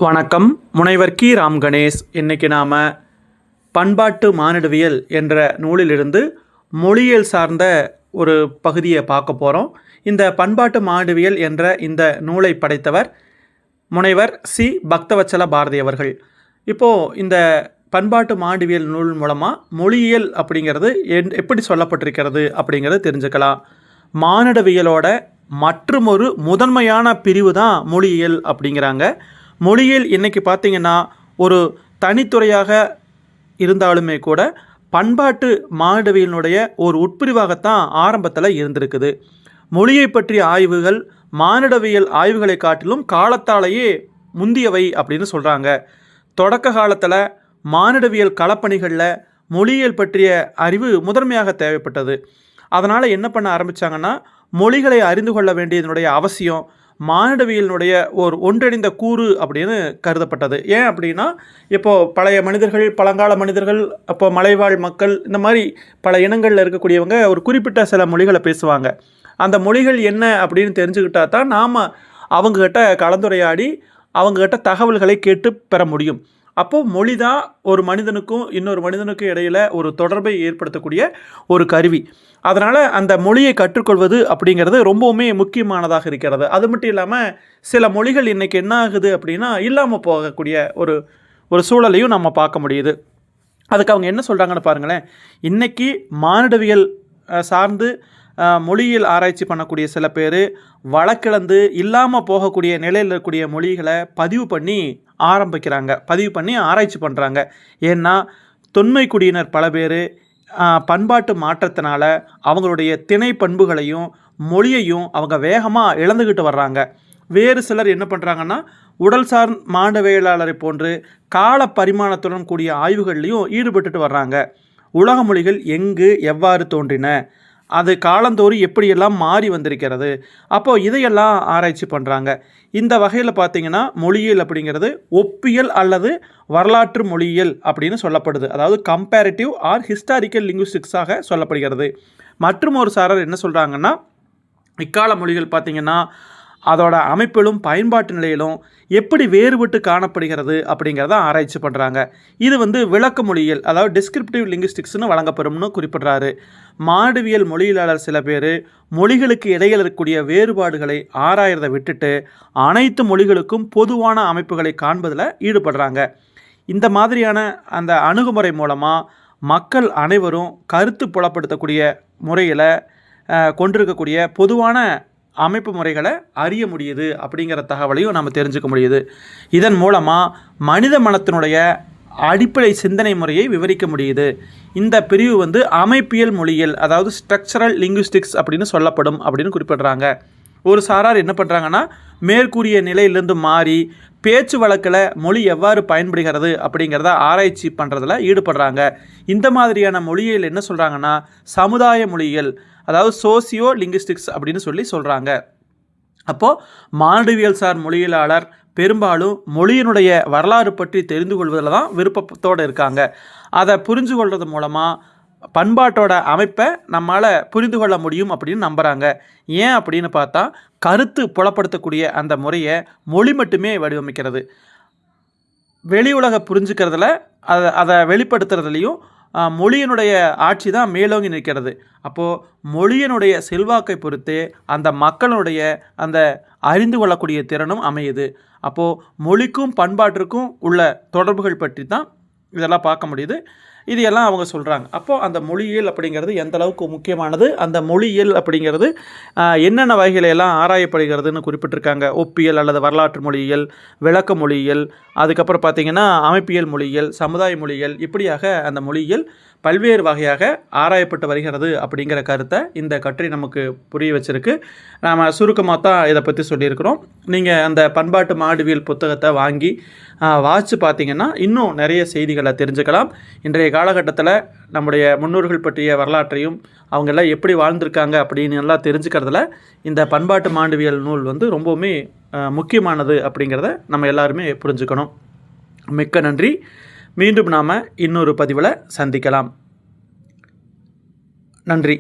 வணக்கம். முனைவர் கி. ராம் கணேஷ். இன்றைக்கி நாம் பண்பாட்டு மானிடவியல் என்ற நூலிலிருந்து மொழியியல் சார்ந்த ஒரு பகுதியை பார்க்க போகிறோம். இந்த பண்பாட்டு மானிடவியல் என்ற இந்த நூலை படைத்தவர் முனைவர் சி. பக்தவச்சல பாரதி அவர்கள். இப்போது இந்த பண்பாட்டு மானிடவியல் நூல் மூலமாக மொழியியல் அப்படிங்கிறது எப்படி சொல்லப்பட்டிருக்கிறது அப்படிங்கிறத தெரிஞ்சுக்கலாம். மானிடவியலோட மற்றுமொரு முதன்மையான பிரிவு தான் மொழியியல் அப்படிங்கிறாங்க. மொழியியல் இன்றைக்கி பார்த்திங்கன்னா ஒரு தனித்துறையாக இருந்தாலுமே கூட பண்பாட்டு மானிடவியலினுடைய ஒரு உட்பிரிவாகத்தான் ஆரம்பத்தில் இருந்திருக்குது. மொழியை பற்றிய ஆய்வுகள் மானிடவியல் ஆய்வுகளை காட்டிலும் காலத்தாலேயே முந்தியவை அப்படின்னு சொல்கிறாங்க. தொடக்க காலத்தில் மானிடவியல் களப்பணிகளில் மொழியியல் பற்றிய அறிவு முதன்மையாக தேவைப்பட்டது. அதனால் என்ன பண்ண ஆரம்பித்தாங்கன்னா, மொழிகளை அறிந்து கொள்ள வேண்டியதனுடைய அவசியம் மானிடவியலினுடைய ஒரு ஒன்றிணைந்த கூறு அப்படின்னு கருதப்பட்டது. ஏன் அப்படின்னா, இப்போது பழைய மனிதர்கள், பழங்கால மனிதர்கள், அப்போ மலைவாழ் மக்கள், இந்த மாதிரி பல இனங்களில் இருக்கக்கூடியவங்க ஒரு குறிப்பிட்ட சில மொழிகளை பேசுவாங்க. அந்த மொழிகள் என்ன அப்படின்னு தெரிஞ்சுக்கிட்டா தான் நாம் அவங்கக்கிட்ட கலந்துரையாடி அவங்கக்கிட்ட தகவல்களை கேட்டு பெற முடியும். அப்போது மொழி தான் ஒரு மனிதனுக்கும் இன்னொரு மனிதனுக்கும் இடையில் ஒரு தொடர்பை ஏற்படுத்தக்கூடிய ஒரு கருவி. அதனால் அந்த மொழியை கற்றுக்கொள்வது அப்படிங்கிறது ரொம்பவுமே முக்கியமானதாக இருக்கிறது. அது மட்டும் இல்லாமல் சில மொழிகள் இன்றைக்கி என்ன ஆகுது அப்படின்னா இல்லாமல் போகக்கூடிய ஒரு சூழலையும் நம்ம பார்க்க முடியுது. அதுக்கு அவங்க என்ன சொல்கிறாங்கன்னு பாருங்களேன். இன்றைக்கி மானிடவியல் சார்ந்து மொழியியல் ஆராய்ச்சி பண்ணக்கூடிய சில பேர் வழக்கிழந்து இல்லாமல் போகக்கூடிய நிலையில் இருக்கக்கூடிய மொழிகளை பதிவு பண்ணி ஆராய்ச்சி பண்ணுறாங்க. ஏன்னா தொன்மை குடியினர் பல பேர் பண்பாட்டு மாற்றத்தினால அவங்களுடைய திணை பண்புகளையும் மொழியையும் அவங்க வேகமாக இழந்துக்கிட்டு வர்றாங்க. வேறு சிலர் என்ன பண்ணுறாங்கன்னா, உடல்சார் மானிடவியலாளரை போன்று கால பரிமாணத்துடன் கூடிய ஆய்வுகள்லையும் ஈடுபட்டுட்டு வர்றாங்க. உலக மொழிகள் எங்கு எவ்வாறு தோன்றின, அது காலந்தோறும் எப்படியெல்லாம் மாறி வந்திருக்கிறது, அப்போது இதையெல்லாம் ஆராய்ச்சி பண்ணுறாங்க. இந்த வகையில் பார்த்திங்கன்னா மொழியியல் அப்படிங்கிறது ஒப்பியல் அல்லது வரலாற்று மொழியியல் அப்படின்னு சொல்லப்படுது. அதாவது கம்பேரிட்டிவ் ஆர் ஹிஸ்டாரிக்கல் லிங்குவிஸ்டிக்ஸாக சொல்லப்படுகிறது. மற்றும் ஒரு சாரர் என்ன சொல்கிறாங்கன்னா, இக்கால மொழிகள் பார்த்திங்கன்னா அதோட அமைப்பிலும் பயன்பாட்டு நிலையிலும் எப்படி வேறுபட்டு காணப்படுகிறது அப்படிங்கிறத ஆராய்ச்சி பண்ணுறாங்க. இது விளக்க மொழியியல், அதாவது டிஸ்கிரிப்டிவ் லிங்குவிஸ்டிக்ஸ்னு வழங்கப்படும்னு குறிப்பிட்றாரு. மானிடவியல் மொழியியலாளர் சில பேர் மொழிகளுக்கு இடையில் இருக்கக்கூடிய வேறுபாடுகளை ஆராயறதை விட்டுட்டு அனைத்து மொழிகளுக்கும் பொதுவான அமைப்புகளை காண்பதில் ஈடுபடுறாங்க. இந்த மாதிரியான அந்த அணுகுமுறை மூலமாக மக்கள் அனைவரும் கருத்து புலப்படுத்தக்கூடிய முறையில் கொண்டிருக்கக்கூடிய பொதுவான அமைப்பு முறைகளை அறிய முடியுது அப்படிங்கிற தகவலையும் நம்ம தெரிஞ்சுக்க முடியுது. இதன் மூலமாக மனித மனத்தினுடைய அடிப்படை சிந்தனை முறையை விவரிக்க முடியுது. இந்த பிரிவு அமைப்பியல் மொழியியல், அதாவது ஸ்ட்ரக்சரல் லிங்குவிஸ்டிக்ஸ் அப்படின்னு சொல்லப்படும் அப்படின்னு குறிப்பிடுறாங்க. ஒரு சாரார் என்ன பண்ணுறாங்கன்னா, மேற்கூறிய நிலையிலிருந்து மாறி பேச்சு வழக்கில் மொழி எவ்வாறு பயன்படுகிறது அப்படிங்கிறத ஆராய்ச்சி பண்ணுறதுல ஈடுபடுறாங்க. இந்த மாதிரியான மொழியியல் என்ன சொல்கிறாங்கன்னா சமுதாய மொழியியல், அதாவது சோசியோ லிங்குவிஸ்டிக்ஸ் அப்படின்னு சொல்கிறாங்க. அப்போது மானிடவியல் சார் மொழியியலாளர் பெரும்பாலும் மொழியினுடைய வரலாறு பற்றி தெரிந்து கொள்வதில் தான் விருப்பத்தோடு இருக்காங்க. அதை புரிஞ்சு கொள்வது மூலமாக பண்பாட்டோட அமைப்பை நம்மளால் புரிந்து கொள்ள முடியும் அப்படின்னு நம்புகிறாங்க. ஏன் அப்படின்னு பார்த்தா, கருத்து புலப்படுத்தக்கூடிய அந்த முறையை மொழி மட்டுமே வடிவமைக்கிறது. வெளி உலக புரிஞ்சுக்கிறதுல அதை வெளிப்படுத்துறதுலையும் மொழியினுடைய ஆட்சி தான் மேலோங்கி நிற்கிறது. அப்போது மொழியினுடைய செல்வாக்கை பொறுத்து அந்த மக்களுடைய அந்த அறிந்து கொள்ளக்கூடிய திறனும் அமையுது. அப்போது மொழிக்கும் பண்பாட்டிற்கும் உள்ள தொடர்புகள் பற்றி தான் இதெல்லாம் பார்க்க முடியுது. இது எல்லாம் அவங்க சொல்கிறாங்க. அப்போது அந்த மொழியியல் அப்படிங்கிறது எந்த அளவுக்கு முக்கியமானது, அந்த மொழியியல் அப்படிங்கிறது என்னென்ன வகையிலெல்லாம் ஆராயப்படுகிறதுன்னு குறிப்பிட்டிருக்காங்க. ஒப்பியல் அல்லது வரலாற்று மொழியியல், விளக்க மொழியியல், அதுக்கப்புறம் பார்த்திங்கன்னா அமைப்பியல் மொழியியல், சமுதாய மொழியியல், இப்படியாக அந்த மொழியியல் பல்வேறு வகையாக ஆராயப்பட்டு வருகிறது அப்படிங்கிற கருத்தை இந்த கட்டுரை நமக்கு புரிய வச்சிருக்கு. நாம் சுருக்கமாக தான் இதை பற்றி சொல்லியிருக்கிறோம். நீங்கள் அந்த பண்பாட்டு மானிடவியல் புத்தகத்தை வாங்கி வாசித்து பார்த்திங்கன்னா இன்னும் நிறைய செய்திகளை தெரிஞ்சுக்கலாம். இன்றைய காலகட்டத்தில் நம்முடைய முன்னோர்கள் பற்றிய வரலாற்றையும் அவங்கெல்லாம் எப்படி வாழ்ந்திருக்காங்க அப்படின்னு எல்லாம் தெரிஞ்சுக்கிறதுல இந்த பண்பாட்டு மானிடவியல் நூல் ரொம்பவுமே முக்கியமானது அப்படிங்கிறத நம்ம எல்லாருமே புரிஞ்சுக்கணும். மிக்க நன்றி. மீண்டும் நாம் இன்னொரு பதிவில் சந்திக்கலாம். நன்றி.